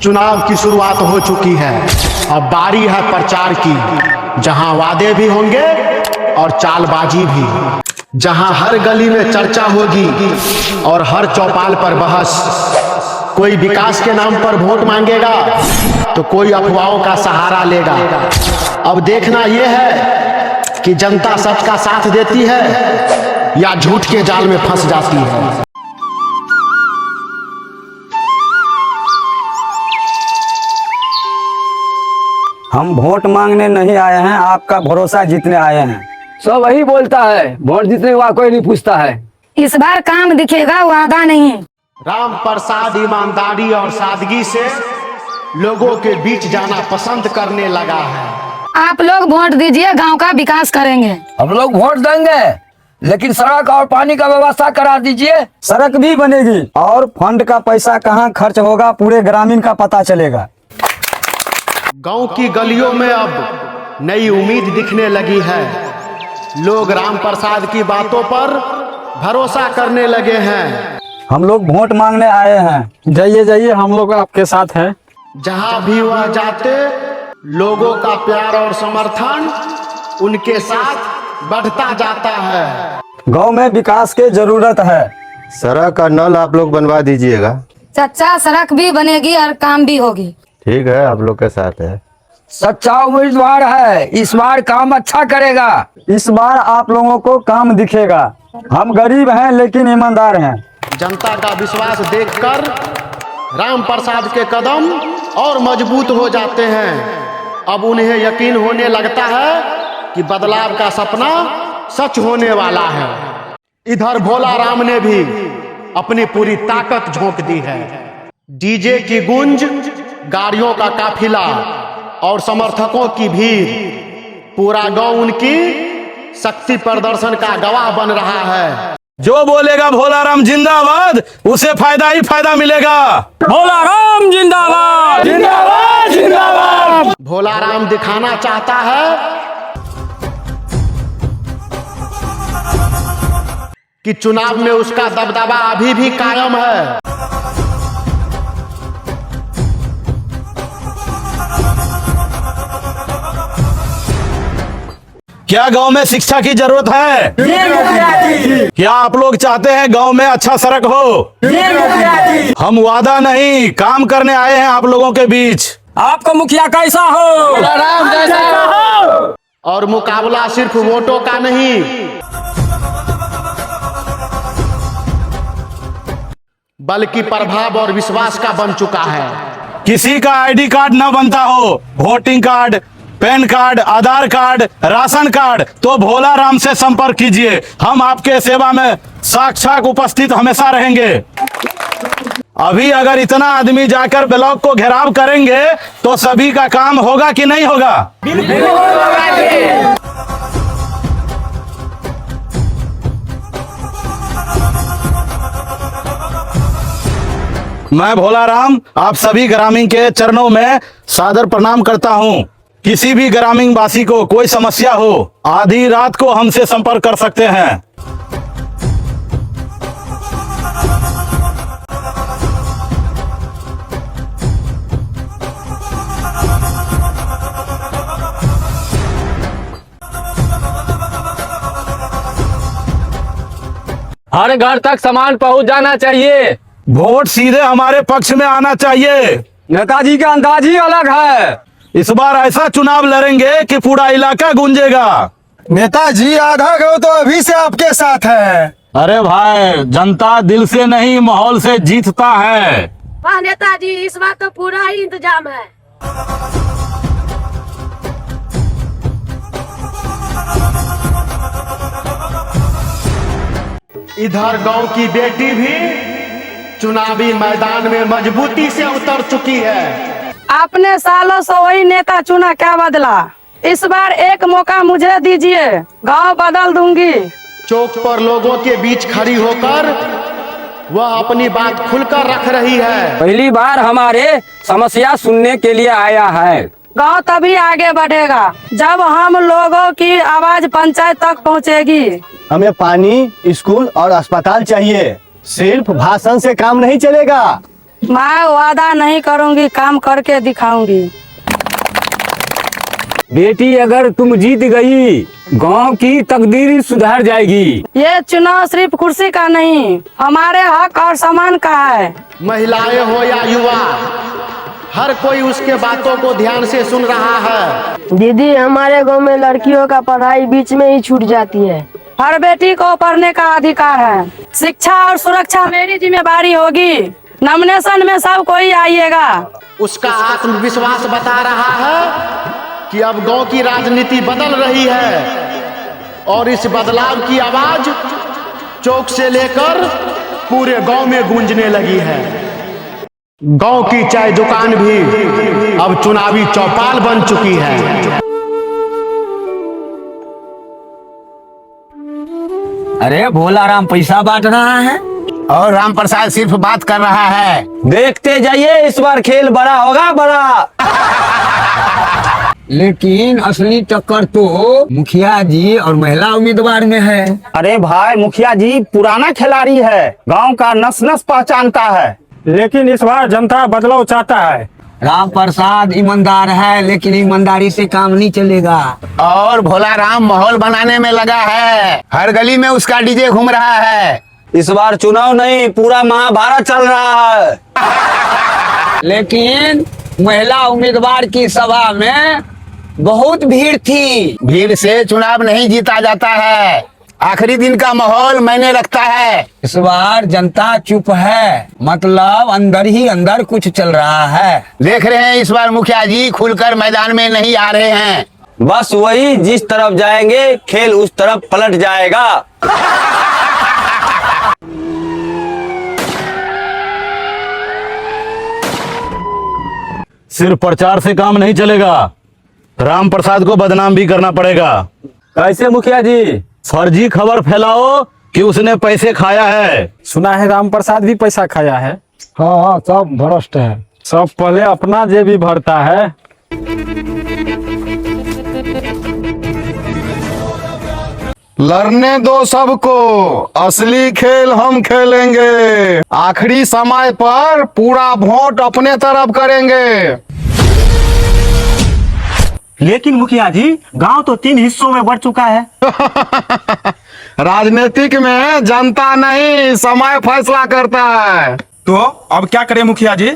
चुनाव की शुरुआत हो चुकी है। अब बारी है प्रचार की, जहां वादे भी होंगे और चालबाजी भी, जहां हर गली में चर्चा होगी और हर चौपाल पर बहस। कोई विकास के नाम पर वोट मांगेगा तो कोई अफवाहों का सहारा लेगा। अब देखना यह है कि जनता सच का साथ देती है या झूठ के जाल में फंस जाती है। हम वोट मांगने नहीं आए हैं, आपका भरोसा जीतने आए हैं। सब वही बोलता है, वोट जीतने का कोई नहीं पूछता है। इस बार काम दिखेगा, वादा नहीं। राम प्रसाद ईमानदारी और सादगी से लोगों के बीच जाना पसंद करने लगा है। आप लोग वोट दीजिए, गांव का विकास करेंगे। हम लोग वोट देंगे, लेकिन सड़क और पानी का व्यवस्था करा दीजिए। सड़क भी बनेगी और फंड का पैसा कहाँ खर्च होगा पूरे ग्रामीण का पता चलेगा। गांव की गलियों में अब नई उम्मीद दिखने लगी है। लोग राम प्रसाद की बातों पर भरोसा करने लगे हैं। हम लोग वोट मांगने आए हैं। जाइए जाइए, हम लोग आपके साथ हैं। जहां भी वह जाते, लोगों का प्यार और समर्थन उनके साथ बढ़ता जाता है। गांव में विकास की जरूरत है। सड़क का नल आप लोग बनवा दीजिएगा। सच्चा सड़क भी बनेगी और काम भी होगी। ठीक है, आप लोग के साथ है। सच्चा उम्मीदवार है, इस बार काम अच्छा करेगा। इस बार आप लोगों को काम दिखेगा। हम गरीब हैं लेकिन ईमानदार हैं। जनता का विश्वास देखकर राम प्रसाद के कदम और मजबूत हो जाते हैं। अब उन्हें यकीन होने लगता है कि बदलाव का सपना सच होने वाला है। इधर भोला राम ने भी अपनी पूरी ताकत झोंक दी है। डीजे की गूंज, गाड़ियों का काफिला और समर्थकों की भीड़, पूरा गांव उनकी शक्ति प्रदर्शन का गवाह बन रहा है। जो बोलेगा भोला राम जिंदाबाद, उसे फायदा ही फायदा मिलेगा। भोला राम जिंदाबाद, जिंदाबाद, जिंदाबाद। भोला राम दिखाना चाहता है कि चुनाव में उसका दबदबा अभी भी कायम है। क्या गांव में शिक्षा की जरूरत है? क्या आप लोग चाहते हैं गांव में अच्छा सड़क हो? हम वादा नहीं, काम करने आए हैं आप लोगों के बीच। आपका मुखिया कैसा हो? राम जैसा हो। और मुकाबला सिर्फ वोटों का नहीं, बल्कि प्रभाव और विश्वास का बन चुका है। किसी का आईडी कार्ड न बनता हो, वोटिंग कार्ड, पैन कार्ड, आधार कार्ड, राशन कार्ड, तो भोला राम से संपर्क कीजिए। हम आपके सेवा में साक्षात उपस्थित हमेशा रहेंगे। अभी अगर इतना आदमी जाकर ब्लॉक को घेराव करेंगे तो सभी का काम होगा कि नहीं होगा? मैं भोला राम आप सभी ग्रामीण के चरणों में सादर प्रणाम करता हूं। किसी भी ग्रामीण वासी को कोई समस्या हो, आधी रात को हमसे संपर्क कर सकते हैं। हर घर तक सामान पहुंच जाना चाहिए। वोट सीधे हमारे पक्ष में आना चाहिए। नेताजी का अंदाज ही अलग है। इस बार ऐसा चुनाव लड़ेंगे कि पूरा इलाका गूंजेगा। नेताजी आधा गांव तो अभी से आपके साथ है। अरे भाई, जनता दिल से नहीं माहौल से जीतता है। वाह नेताजी, इस बार तो पूरा ही इंतजाम है। इधर गांव की बेटी भी चुनावी मैदान में मजबूती से उतर चुकी है। आपने सालों से वही नेता चुना, क्या बदला? इस बार एक मौका मुझे दीजिए, गांव बदल दूंगी। चौक पर लोगों के बीच खड़ी होकर वह अपनी बात खुलकर रख रही है। पहली बार हमारे समस्या सुनने के लिए आया है। गांव तभी आगे बढ़ेगा जब हम लोगों की आवाज पंचायत तक पहुंचेगी। हमें पानी, स्कूल और अस्पताल चाहिए। सिर्फ भाषण से काम नहीं चलेगा। मैं वादा नहीं करूंगी, काम करके दिखाऊंगी। बेटी अगर तुम जीत गई गांव की तकदीर सुधर जाएगी। ये चुनाव सिर्फ कुर्सी का नहीं, हमारे हक और सम्मान का है। महिलाएं हो या युवा, हर कोई उसके बातों को ध्यान से सुन रहा है। दीदी, हमारे गांव में लड़कियों का पढ़ाई बीच में ही छूट जाती है। हर बेटी को पढ़ने का अधिकार है। शिक्षा और सुरक्षा मेरी जिम्मेदारी होगी। नॉमिनेशन में सब कोई आइएगा। उसका आत्मविश्वास बता रहा है कि अब गांव की राजनीति बदल रही है और इस बदलाव की आवाज चौक से लेकर पूरे गांव में गूंजने लगी है। गांव की चाय दुकान भी अब चुनावी चौपाल बन चुकी है। अरे भोला राम पैसा बांट रहा है और राम प्रसाद सिर्फ बात कर रहा है। देखते जाइए, इस बार खेल बड़ा होगा बड़ा। लेकिन असली टक्कर तो मुखिया जी और महिला उम्मीदवार में है। अरे भाई, मुखिया जी पुराना खिलाड़ी है, गांव का नस नस पहचानता है। लेकिन इस बार जनता बदलाव चाहता है। राम प्रसाद ईमानदार है, लेकिन ईमानदारी से काम नहीं चलेगा। और भोला राम माहौल बनाने में लगा है, हर गली में उसका डीजे घूम रहा है। इस बार चुनाव नहीं, पूरा महाभारत चल रहा है। लेकिन महिला उम्मीदवार की सभा में बहुत भीड़ थी। भीड़ से चुनाव नहीं जीता जाता है, आखिरी दिन का माहौल मैंने रखता है। इस बार जनता चुप है, मतलब अंदर ही अंदर कुछ चल रहा है। देख रहे हैं, इस बार मुखिया जी खुलकर मैदान में नहीं आ रहे हैं। बस वही, जिस तरफ जाएंगे खेल उस तरफ पलट जाएगा। सिर्फ प्रचार से काम नहीं चलेगा, राम प्रसाद को बदनाम भी करना पड़ेगा। कैसे मुखिया जी? फर्जी खबर फैलाओ कि उसने पैसे खाया है। सुना है राम प्रसाद भी पैसा खाया है। हाँ, सब भ्रष्ट है। सब पहले अपना जेब भी भरता है। लड़ने दो सबको, असली खेल हम खेलेंगे। आखिरी समय पर पूरा वोट अपने तरफ करेंगे। लेकिन मुखिया जी, गांव तो 3 हिस्सों में बढ़ चुका है। राजनीतिक में जनता नहीं, समय फैसला करता है। तो अब क्या करें मुखिया जी?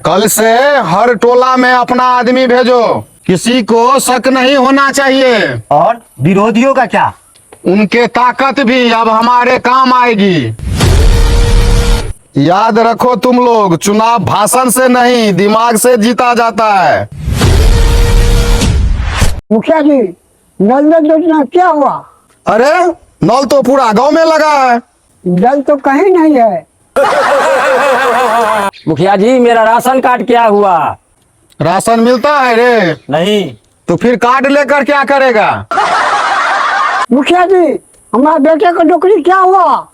कल से हर टोला में अपना आदमी भेजो, किसी को शक नहीं होना चाहिए। और विरोधियों का क्या? उनके ताकत भी अब हमारे काम आएगी। याद रखो तुम लोग, चुनाव भाषण से नहीं दिमाग से जीता जाता है। मुखिया जी, नल योजना क्या हुआ? अरे नल तो पूरा गांव में लगा है। जल तो कहीं नहीं है। मुखिया जी, मेरा राशन कार्ड क्या हुआ? राशन मिलता है रे? नहीं। तो फिर कार्ड लेकर क्या करेगा? मुखिया जी, हमारे बेटे को नौकरी क्या हुआ?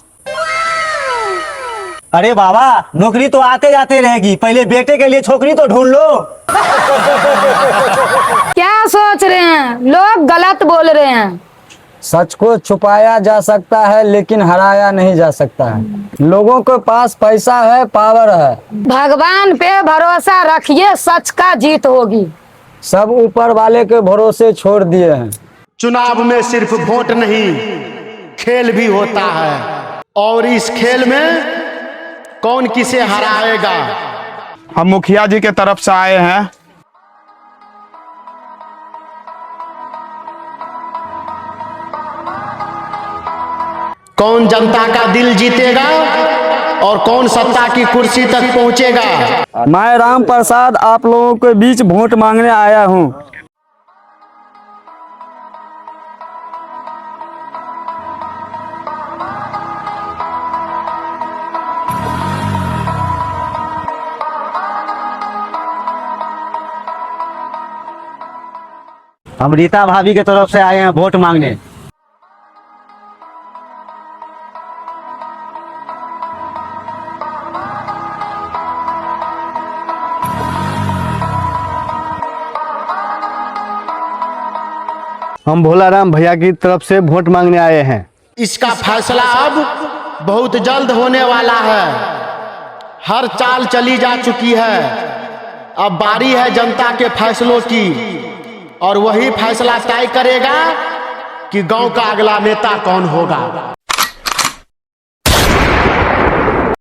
अरे बाबा, नौकरी तो आते जाते रहेगी, पहले बेटे के लिए छोकरी तो ढूंढ लो। क्या सोच रहे हैं? लोग गलत बोल रहे हैं। सच को छुपाया जा सकता है, लेकिन हराया नहीं जा सकता है। लोगों के पास पैसा है, पावर है। भगवान पे भरोसा रखिए, सच का जीत होगी। सब ऊपर वाले के भरोसे छोड़ दिए हैं। चुनाव में सिर्फ वोट नहीं, खेल भी होता है। और इस खेल में कौन किसे हराएगा? हम मुखिया जी के तरफ से आए हैं। कौन जनता का दिल जीतेगा और कौन सत्ता की कुर्सी तक पहुंचेगा? मैं राम प्रसाद आप लोगों के बीच वोट मांगने आया हूँ। हम रीता भाभी की तरफ से आए हैं वोट मांगने। हम भोला राम भैया की तरफ से वोट मांगने आए हैं। इसका फैसला अब बहुत जल्द होने वाला है। हर चाल चली जा चुकी है। अब बारी है जनता के फैसलों की, और वही फैसला तय करेगा कि गांव का अगला नेता कौन होगा।